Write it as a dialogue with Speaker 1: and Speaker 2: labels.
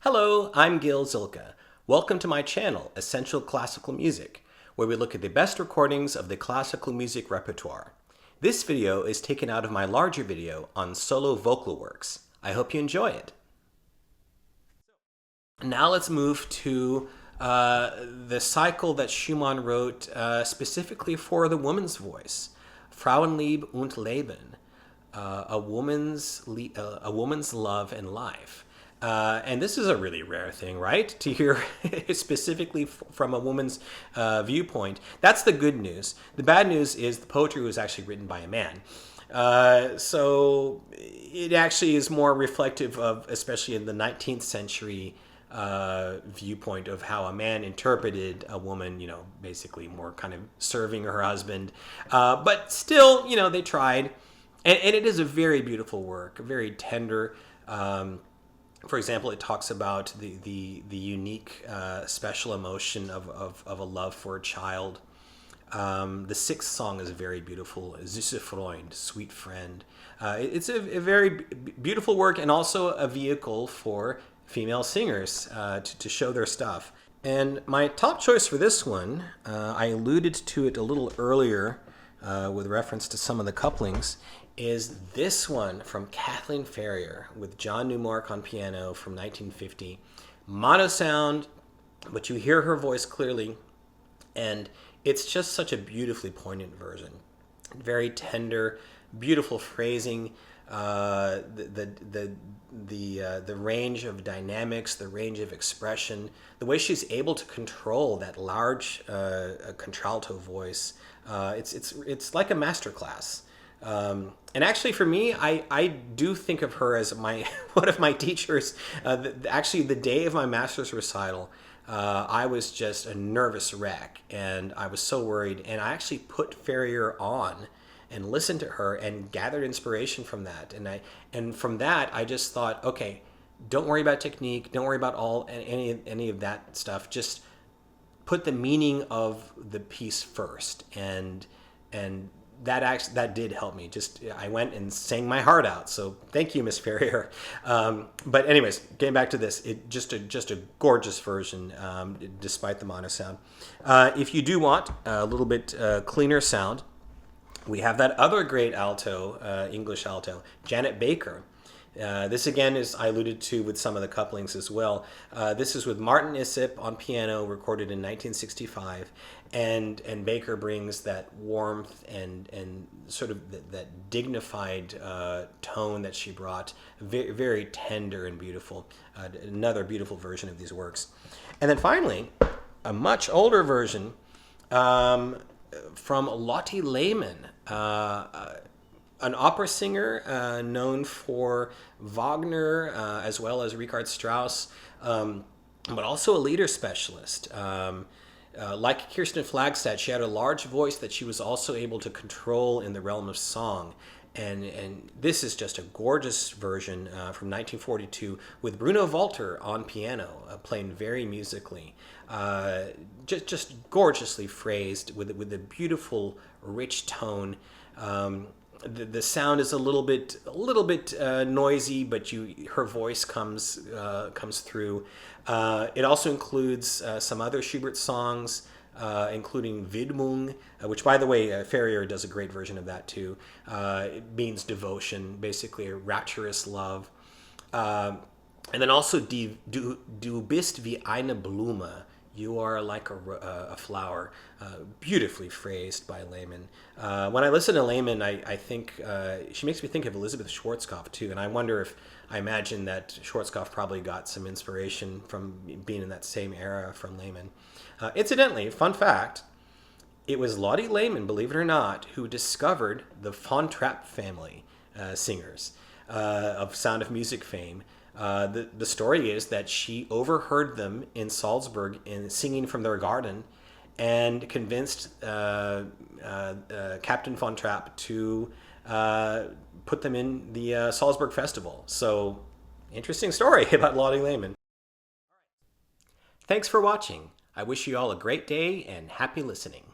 Speaker 1: Hello, I'm Gil Zilkha. Welcome to my channel, Essential Classical Music, where we look at the best recordings of the classical music repertoire. This video is taken out of my larger video on solo vocal works. I hope you enjoy it. Now let's move to the cycle that Schumann wrote specifically for the woman's voice, Frauenliebe und leben, a woman's love and life. And this is a really rare thing, right? To hear specifically from a woman's viewpoint. That's the good news. The bad news is the poetry was actually written by a man. So it actually is more reflective of, especially in the 19th century viewpoint of how a man interpreted a woman, basically more kind of serving her husband. But still, they tried. And it is a very beautiful work, very tender. For example, it talks about the unique, special emotion of a love for a child. The sixth song is very beautiful, Süße Freund, sweet friend. It's a very beautiful work and also a vehicle for female singers to show their stuff. And my top choice for this one, I alluded to it a little earlier with reference to some of the couplings, is this one from Kathleen Ferrier with John Newmark on piano from 1950. Mono sound, but you hear her voice clearly, and it's just such a beautifully poignant version. Very tender, beautiful phrasing, the range of dynamics, the range of expression, the way she's able to control that large contralto voice. It's like a masterclass. And actually, for me, I do think of her as one of my teachers. Actually, the day of my master's recital, I was just a nervous wreck, and I was so worried. And I actually put Ferrier on and listened to her and gathered inspiration from that. And from that, I just thought, okay, don't worry about technique, don't worry about any of that stuff. Just put the meaning of the piece first, and that did help me. I went and sang my heart out. So thank you, Miss Ferrier. But anyways, getting back to this, just a gorgeous version, despite the mono sound. If you do want a little bit cleaner sound, we have that other great alto, English alto, Janet Baker. This again is I alluded to with some of the couplings as well. This is with Martin Issip on piano, recorded in 1965, and Baker brings that warmth and sort of that dignified tone that she brought, very, very tender and beautiful. Another beautiful version of these works, and then finally, a much older version from Lotte Lehmann. An opera singer known for Wagner as well as Richard Strauss, but also a leader specialist. Like Kirsten Flagstad, she had a large voice that she was also able to control in the realm of song. And this is just a gorgeous version from 1942 with Bruno Walter on piano, playing very musically. Just gorgeously phrased with a beautiful, rich tone. The sound is a little bit noisy, but her voice comes through. It also includes some other Schubert songs, including Widmung, which, by the way, Ferrier does a great version of that too. It means devotion, basically a rapturous love. And then also Du bist wie eine Blume. You are like a flower, beautifully phrased by Lehmann. When I listen to Lehmann, I think she makes me think of Elizabeth Schwarzkopf too, and I imagine that Schwarzkopf probably got some inspiration from being in that same era from Lehmann. Incidentally, fun fact, it was Lotte Lehmann, believe it or not, who discovered the Von Trapp family singers of Sound of Music fame. The story is that she overheard them in Salzburg singing from their garden, and convinced Captain von Trapp to put them in the Salzburg Festival. So, interesting story about Lotte Lehmann. Thanks for watching. I wish you all a great day and happy listening.